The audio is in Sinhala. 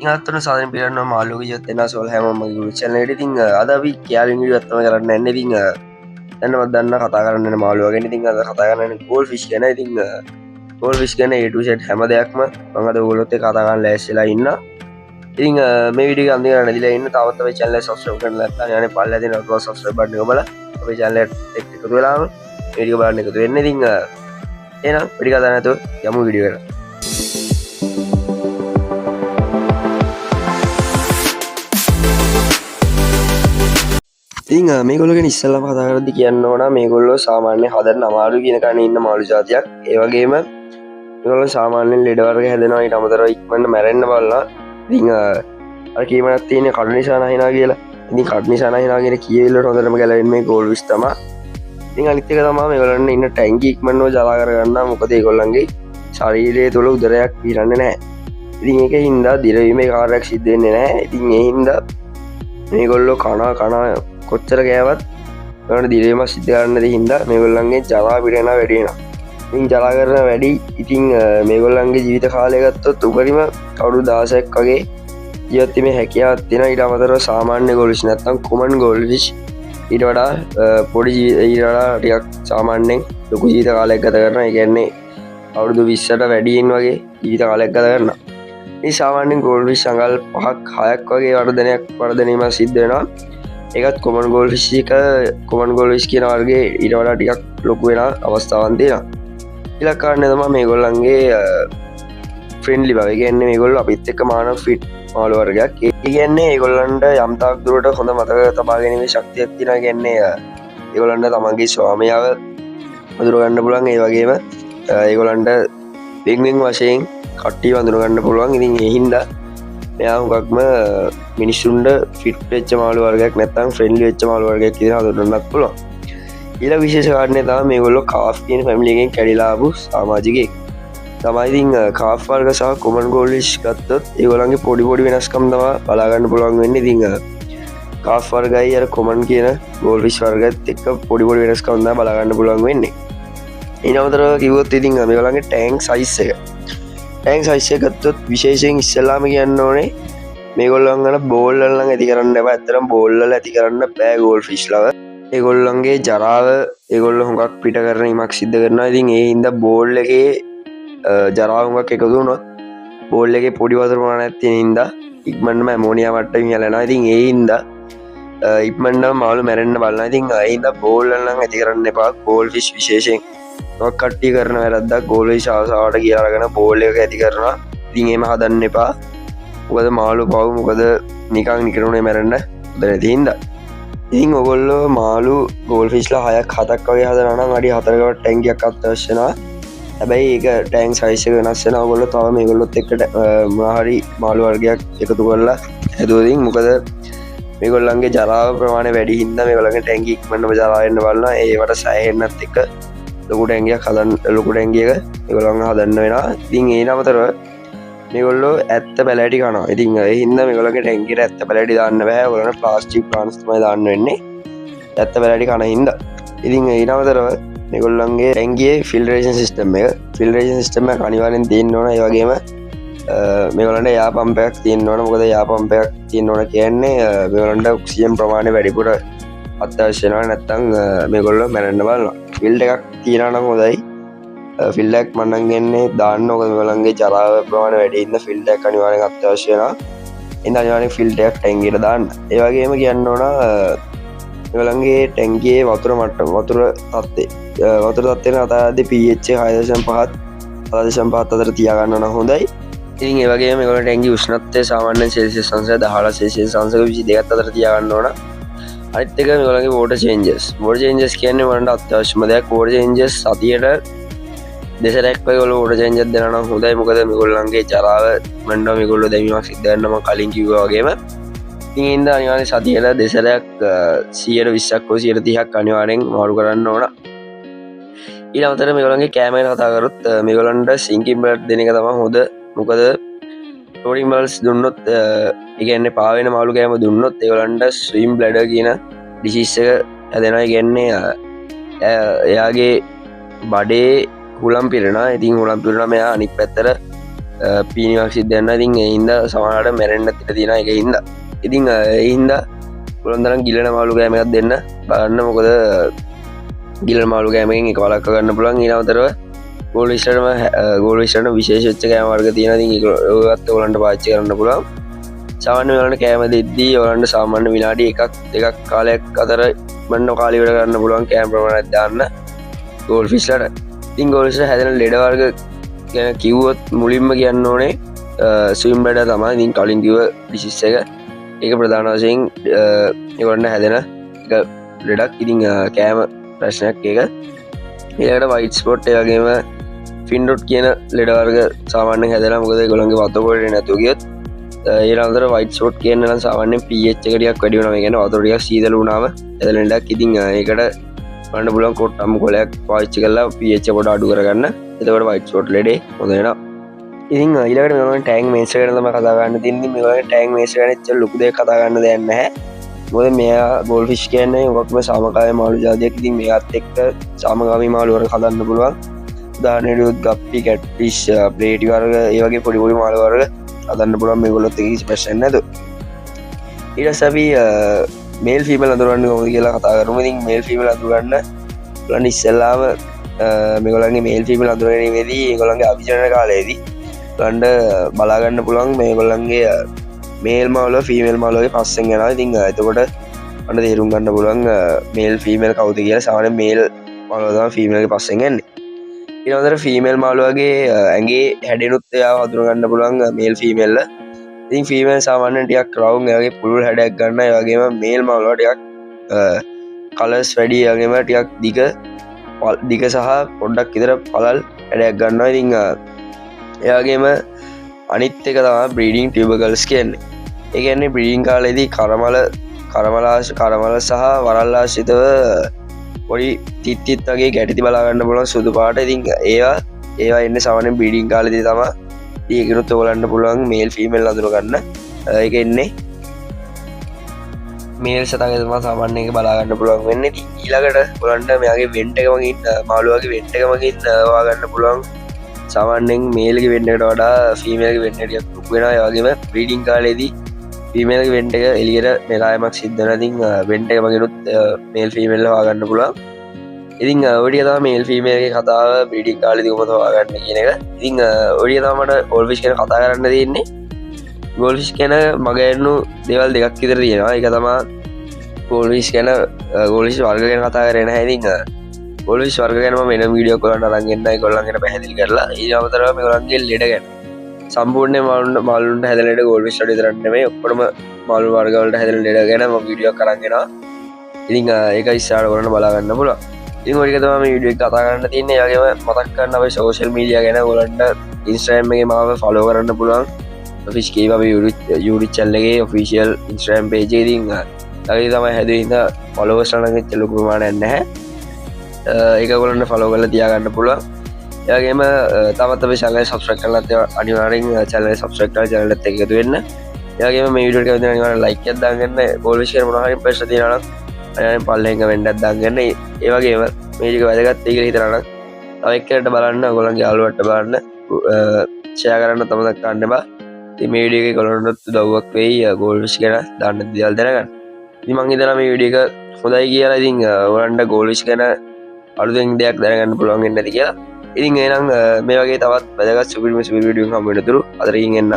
ඉහත්තුන සාධන පිරන්න මාලුක යොත්තෙන සොල් හැම චනට ඉතින් අද අපි කියයාලින් ගත්තම කරන්න එන්න ඉතිං දැන්නවත් දන්න කතා කරන්න මාලුවගෙන ඉතින් අද කතා කරන්න ගෝල් ෆිස් ගැන ඉතිං ගෝල් ෆිස් ගැන ඒටසෙට් හැම දෙයක්ම මඟද ගොලොත්තේ කතාගන්න ලැස්සලා ඉන්න ඉතින් මේ විඩි අන්දි නදිලා ඉන්න තවත්ව චල්ල සස්්‍රම් කරන ලත්තා යන පල්ලද නව සස්්‍ර බඩ බල අප චල්ල එකතු වෙලාම ඒඩික බලන්න එකතු වෙන්න ඉතිං එනම් පිඩි කතානතු යමු විඩියට ඉතින් මේගොල්ලෝගෙන ඉස්සල්ලාම කතා කරද්දි කියන්න ඕන මේගොල්ලෝ සාමාන්‍ය හදන්න අමාරු කියන කන ඉන්න මාළු ජාතියක්. ඒ වගේම මේගොල්ලෝ සාමාන්‍යයෙන් ලෙඩ වර්ග හැදෙනවා ඊට අමතරව ඉක්මනට මැරෙන්න බලනවා. ඉතින් අර කීමනක් තියෙන්නේ කඩ නිසා නැහිනා කියලා. ඉතින් කඩ නිසා නැහිනා කියන කීවෙලට හොඳටම ගැලවෙන්නේ මේ ගෝල් විස් තමයි. ඉතින් අනිත් එක තමයි මේගොල්ලන්ට ඉන්න ටැංකි ඉක්මනට ජලා කරගන්න. මොකද ඒගොල්ලන්ගේ ශරීරය තුළ උදරයක් පිරන්නේ නැහැ. ඉතින් ඒකෙන් හින්දා දිරවීමේ කාර්යයක් සිද්ධ වෙන්නේ නැහැ. ඉතින් ඒ හින්දා මේගොල්ලෝ කන කොච්චර ගෑවත් ගට දිරේම සිද්ධ කරන්නද හින්දා මේගොල්ලන්ගේ ජලා පිටෙන වැඩියෙන ඉතින් ජලා කරන වැඩි ඉතිං මේගොල්ලන්ගේ ජීවිත කාලයගත්තොත් උපරිම කවුඩු දාසයක් වගේ ජීවත්තිම හැකියාවත් තින ඉට අමතර සාමාන්‍ය ගොලිස් නැත්තම් කුමන් ගොල්විශ් ඊට වඩා පොඩි ඊරලා ටියක් සාමාන්‍යෙන් ලොකු ජීවිත කාලයක් ගත කරන එකන්නේ අවුරුදු 20ට වැඩියෙන් වගේ ජීවිත කාලයක් ගත කරන්න ඒ සාමාන්‍යෙන් ගොල්විශ් සංගල් 5ක් 6ක් වගේ වර්ධනීම සිද්ධ වෙනවා ඒකත් කොමන් ගෝල් ෆිසික කොමන් ගෝල් විස් කියන වර්ගේ ඊට වඩා ටිකක් ලොකු වෙන අවස්ථාවන් තියෙනවා ඉලක්කාරණය තමයි මේගොල්ලන්ගේ ෆ්‍රෙන්ඩ්ලි බව. ඒ කියන්නේ මේගොල්ලෝ අපිත් එක්ක මාන ෆිට් මාළු වර්ගයක්. ඒ කියන්නේ ඒගොල්ලන්ට යම් තාක් දුරට හොඳ මතක තබා ගැනීමේ ශක්තියක් තියෙනවා. ඒ කියන්නේ ඒගොල්ලන්ට තමන්ගේ ස්වාමියාව වඳුර ගන්න පුළුවන්. ඒ වගේම ඒගොල්ලන්ට වෙන් වශයෙන් කට්ටිය වඳුර ගන්න පුළුවන්. ඉතින් ඒ හින්දා මෙයා හුඟක්ම මිනිස්සුන්ට ෆිට් වෙච්ච මාළු වර්ගයක් නැත්නම් ෆ්‍රෙන්ඩ්ලි වෙච්ච මාළු වර්ගයක් කියලා හඳුන්වන්නත් පුළුවන්. ඊළඟ විශේෂ කාරණේ තමයි මේගොල්ලෝ කාෆ් කියන ෆැමිලි එකෙන් කැඩිලා ආපු සමාජිකයෙක්. තමයි ඉතින් කාෆ් වර්ග සහ කොමන් ගෝල්විෂ් ගත්තොත් ඒගොල්ලන්ගේ පොඩි වෙනස්කම් තමයි බලා ගන්න පුළුවන් වෙන්නේ. ඉතින් කාෆ් වර්ගයි අර කොමන් කියන ගෝල්විෂ් වර්ගයත් එක්ක පොඩි වෙනස්කම් තමයි බලා ගන්න පුළුවන් වෙන්නේ. ඊනමතරව කිව්වොත් ඉතින් මේගොල්ලන්ගේ ටැංක් සයිස් එක ටැංක් සයිස් එක ගත්තොත් විශේෂයෙන් ඉස්සෙල්ලාම කියන්න ඕනේ මේගොල්ලන්ගන බෝල්ලල්ලං ඇති කරන්න එපා. ඇත්තරම් බෝල්ලල ඇති කරන්න බෑ ගෝල් ෆිෂ්ලව. ඒගොල්ලන්ගේ ජරාව ඒගොල්ල හොඟක් පිට කරනීමක් සිද්ධ කරනවා. ඉතින් ඒ හින්දා බෝල් එකේ ජරාවුඟක් එකතු වුණොත් බෝල් එකේ පොඩි වතුර ප්‍රමාණයක් තියෙන හින්දා ඉක්මනටම ඇමෝනියා මට්ටමින් යලනවා. ඉතින් ඒ හින්දා ඉක්මනටම මාළු මැරෙන්න බලනවා. ඉතින් ඒ හින්දා බෝල්ලල්ලං ඇති කරන්න එපා. ගෝල් ෆිෂ් විශේෂයෙන් මොකක් කට්ටිය කරන වැරද්දක් ගෝල් ෆිෂ් ආසාවට කියලා අරගෙන බෝල් එක ඇති කරනවා. ඉතින් එහෙම හදන්න එපා. මොකද මාළු පව් මොකද නිකං නිකරුණේ මැරෙන්න හොඳ නැති හින්දා. ඉතින් ඔයගොල්ලෝ මාළු ගෝල් ෆිෂ්ලා 6ක් 7ක් වගේ හදනවා නම් අඩි 4කට ටැංකියක් අවශ්‍ය වෙනවා. හැබැයි ඒක ටැංක් සයිස් එක වෙනස් වෙනවා. ඔයගොල්ලෝ තව මේගොල්ලොත් එක්ක මොනවාරි මාළු වර්ගයක් එකතු කරලා හැදුවොත් මොකද මේගොල්ලන්ගේ ජරාව ප්‍රමාණය වැඩි හින්දා මේගොල්ලන්ගේ ටැංකිය ඉක්මනටම ජරා වෙන්න බලනවා. ඒවට සෑහෙන්නත් එක්ක ලොකු ටැංකියක් හදන්න ලොකු ටැංකියක ඒගොල්ලන් හදන්න වෙනවා. ඉතින් ඒ නමතරව මේගොල්ලෝ ඇත්ත පැලෑටි කනවා. ඉතින් ඒ හින්දා මේගොල්ලන්ගේ ටැංකියට ඇත්ත පැලෑටි දාන්න බෑ. ඔයගොල්ලන්ට ප්ලාස්ටික් ප්ලාන්ට්ස් තමයි දාන්න වෙන්නේ. ඇත්ත පැලෑටි කන හින්දා. ඉතින් ඒ නමතරව මේගොල්ලන්ගේ ටැංකියේ ෆිල්ටරේෂන් සිස්ටම් එක අනිවාර්යෙන් තියෙන්න ඕන. ඒ වගේම මේගොල්ලන්ට එයා පම්ප් එකක් තියෙන්න ඕන. මොකද එයා පම්ප් එකක් තියෙන්න ඕන කියන්නේ මේගොල්ලන්ට ඔක්සිජන් ප්‍රමාණය වැඩිපුර අත්‍යවශ්‍ය වෙනවා. නැත්නම් මේගොල්ලෝ මැරෙන්න බලනවා. ෆිල්ට් එකක් තියනවා නම් හොඳයි. ෆිල්ට් එකක් මන්නම් ගන්නේ දාන්න. මොකද මේගොල්ලන්ගේ ජරාව ප්‍රමාණය වැඩි හින්දා ෆිල්ට් එකක් අනිවාර්යෙන් අත්‍යවශ්‍ය වෙනවා. එහෙනම් අනිවාර්යෙන් ෆිල්ට් එකක් ටැංකියට දාන්න. ඒ වගේම කියන්න ඕන මේගොල්ලන්ගේ ටැංකියේ වතුර මට්ටම වතුර තත්ත්වය අතරදී pH 6.5 7.5 අතර තියාගන්න නම් හොඳයි. ඉතින් ඒ වගේම මේගොල්ලෝ ටැංකියේ උෂ්ණත්වය සාමාන්‍යයෙන් සෙල්සියස් අංශ 17 සෙල්සියස් අංශ 22ක් අතර තියාගන්න ඕන. අනිත් එක මේගොල්ලන්ගේ වෝටර් චේන්ජස් කියන්නේ වරන්ට අත්‍යවශ්‍යම දෙයක්. වෝටර් චේන්ජස් සතියට දෙසරක් ඔයගොල්ලෝ වෝටර් චේන්ජස් දෙනවා නම් හොඳයි. මොකද මේගොල්ලන්ගේ ජරාව මණ්ඩව මේගොල්ලෝ දැමීමක් සිද්ධ වෙනවා. මම කලින් කිව්වා වගේම ඉතින් ඒ හින්දා අනිවාර්යෙන් සතියට දෙසරක් 120ක් හෝ 130ක් අනිවාර්යෙන් මාරු කරන්න ඕන. ඊළඟට මේගොල්ලන්ගේ කෑම ගැන කතා කරොත් මේගොල්ලන්ට සිංකින් බ්ලඩ් දෙන එක තමයි හොඳ. මොකද ටෝනින් මල්ස් දුන්නොත් ඒ කියන්නේ පාවෙන මාළු කෑම දුන්නොත් ඒගොල්ලන්ට ස්විම් බ්ලැඩර් කියන ඩිසීස් එක හැදෙනවා. ඒ කියන්නේ එයාගේ බඩේ හුලම් පිරෙනවා. ඉතින් හුලම් පිරෙනවා මෙයා අනිත් පැත්තට පීනිවක් සිද්ධන්න ඉතින් එහින්ද සමහට මැරෙන්න්න තිට තියෙන එක හින්ද ඉතිං එහින්ද පුළොන්දරම් ගිලන මාළු ගෑමයක් දෙන්න බලන්න මොකද ගිල මාළු ගෑමෙන් එක වලක් ගන්න පුළන් ඉනවතරව ගෝලිස්ටම ගෝලිස්ටන විශේෂච්ච කෑමවර්ග තියෙන ගත් ඔලන්ට පාච්චි කරන්න පුළන් සාමාන්‍ය වලට කෑම දෙද්දී ඔලන්ට සාමාන්‍ය විනාඩි එකක් කාලයක් අතර බන්න කාලිවට කරන්න පුළුවන් කෑම් ප්‍රමාණයක් දාන්න ගෝල් ෆිස්ලට ඉතින් ගෝලිස්ට හැදෙන ලෙඩවර්ග ගැන කිව්වොත් මුලින්ම කියන්න ඕනේ ස්විම් බඩ තමයි ඉතින් කලින් කිව ඩිසිස් එක ඒක ප්‍රධාන වශයෙන් ඒවන්න හැදෙන එක ලෙඩක් ඉතිං කෑම ප්‍රශ්නයක් එක ඒකට වයිට් ස්පොට් ඒවගේම ෆින්ඩොට් කියන ලෙඩවර්ග සාමාන්‍ය හැදෙන මොකද ගොළන්ගේ වත්තකොට නැතු ගියත් ඒරන්තර වයිට සෝට් කියන්න සාමාන්‍ය පිච්චකටියක් වැඩියුනම ගැන වතුරටියක් සීදලුනාම ඇදලෙන්ඩක් ඉතිං ඒකට පන්න පුලන් කොට්ටම් කොලයක් පාච්චි කල්ලා පිච්ච කොට අඩු කරගන්න එතකට වයිට සෝට් ලෙඩේ හොඳෙන ඉතින් ඉලකට මෙම ටැන් මේස කරනම කතාගන්න තින්නේ මෙ ටැන් මේස ගනච්ච ලුකුද කතාගන්න දෙන්න හැ මොද මෙයා ගෝල් ෆිෂ් කියන්නේ ඔක්ම සාමකාය මාළු ජාතියක් ඉතින් මේත් එක්ක සාමගාමී මාළුවර කදන්න පුළුවන් දානඩුත් ගප්පි කැට්පිස් ප්ලේටි වර්ග ඒවගේ පොඩිපොඩි මාළුවර්ග අදන්න පුළන් මේ ගොලොත් ස්පේෂන් නැතු ඉට සැබි මේල් ෆිමල් අදුරන්න හොද කියලා කතා කරම ඉතින් මේල් ෆිමල් අදුරන්න ලන් ඉස්සල්ලාම මෙගොලන්ගේ මේල් ෆිමල් අදුරනීමේදී ගොළන්ගේ අභිචරණ කාලයේදී ලන්ඩ බලාගන්න පුළන් මේ ගොල්ලන්ගේ මේල් මාලෝ ෆිමල් මාලෝගේ පස්සෙන් ගෙන ඉතිං ඇතකොට අන්න තේරුම් ගන්න පුළන් මේල් ෆිමල් කවුද කියලා සාන මේල් මලෝදම ෆිමල්ගේ පස්සෙන් ගන්නේ ඉනදර ෆීමල් මාළුවගේ ඇගේ හැඩනුත් එයා වදුරගන්න පුළුවන් මේල් ෆීමල්ල ඉතින් ෆීමල් සාමාන්‍යටයක් රවුන් ඇගේ පුළුල් හැඩක් ගන්න වගේම මේල් මාළුවටයක් කලස් වැඩියගේම ටියක් දික සහ පොඩ්ඩක් ඉතර පලල් හැඩයක් ගන්න ඉතිං එයාගේම අනිත් එක තම බ්‍රීඩිං ටියබගල්ස් කියන්නේ ඒගැන්නේ බ්‍රීඩිං කාලෙදී කරමල සහ වරල්ලාශිතව පොඩි තිත්තිත්ගේ ගැටති බලාගන්න පුලන් සුදු පාට ඉතින් ඒවා එන්න සවන බිඩිං කාලෙදී තම ඒකනුත් ඔලන්න පුළුවන් මේල් ෆිමල් අඳුරගන්න එක එන්නේ මේල් සතගතම සාමාන්‍ය එක බලාගන්න පුළුවන් වෙන්න ඊළඟට පුලන්ට මෙයාගේ වෙන්ටකමගින් මාළුවගේ වෙන්ටකමගින් වාගන්න පුළුවන් සාමාන්‍යෙන් මේල්ගේ වෙන්නට වඩා ෆිමල්ගේ වෙන්නටියක් ටුක් වෙන වගේම ප්‍රීඩිං කාලෙදී ෆිමේල් වෙන්ට එක එලියට නෙලායමක් සිද්ධනතින් වෙන්ට එක මගෙනුත් මේල් ෆිමල්ල වාගන්න පුළා ඉතින් ඔඩිය තම මේල් ෆිමේල්ගේ කතාව බිඩි කාලි උමත වාගන්න කියන එක ඉතිං ඔඩිය තමට ඔල්ෆිෂ් කන කතා කරන්න තියන්නේ ගොල්ෆිෂ් කැන මගන්නු දෙවල් දෙකක් ඉතර තියෙනවා එක තමා ගෝල්විස් කැන ගෝලිස් වර්ගගෙන කතා කරෙන හැතිං ගොල්විස් වර්ග ගැනම මෙන වීඩියෝ කොලන්න රන්ගෙන්න්නයි කොල්ලන්ගෙන පැහැදිලි කරලා ඒමතරම කොළන්ගේ ලෙඩගැන සම්පූර්ණය මලුන්ට මලුන්ට හැදලට ගෝල් විස්ට තරන්නමේ ඔක්කොටම මලු වර්ගවලට හැදල ලෙඩ ගැන විඩියෝ කරගෙන ඉතිං ඒක ඉස්සාට කරන්න බලාගන්න පුල ඉතින් ඔරිකතම විඩිය කතාගන්න තියන්නේ යගේම මතක්කන්න අප සෝෂල් මීඩිය ගැන ගොලන්ට ඉන්ස්ට්‍රෑම්ගේ මාව ෆලෝ කරන්න පුළුවන් ෆිස්කේ යුරි චල්ලගේ ඔෆිසිියල් ඉන්ස්ට්‍රෑම් පේජේතිං ලගේ තමයි හැදවිද පොලොවස්ටනගච්ච ලොකුමාන නැහැ ඒක ගොලන්න ෆලෝ කල තියාගන්න පුළුවන් යගේම තමත විශාල සබස්්‍රක් කලත් අනිවාරෙන් චල සබස්්‍රක්ටල් ජනලත් එකතු වෙන්න යගේ මේ විඩට නිවාර ලයික දගන්න ගොල්විශය මහරි ප්‍රශ් තිනන අය පල්ලෙක වෙන්ඩත් දගන්න ඒවගේම මේජික වැදගත් ඒක හිතරන්න තවක්කට බලන්න ගොලන්ගේ අලුවට බලන්න ෂය කරන්න තමදක් කන්න බා මේඩියක කොළොන්නත් දව්වක් වෙයි ගෝල්විශ් කෙන දන්න දියල් දෙනගන්න ඉමං හිතන මේ විඩියක හොදයි කියලා ඉතිං ඔරන්ඩ ගෝල්විශ් කැන අලුදෙන් දෙයක් දැනගන්න පුළුවන් එන්නති කියලා ඉතින් ඒනම් මේ වගේ තවත් වැදගත් සුපිරිම සුපිරි වීඩියෝ හම්බ වෙනතුරු අතරින් එන්න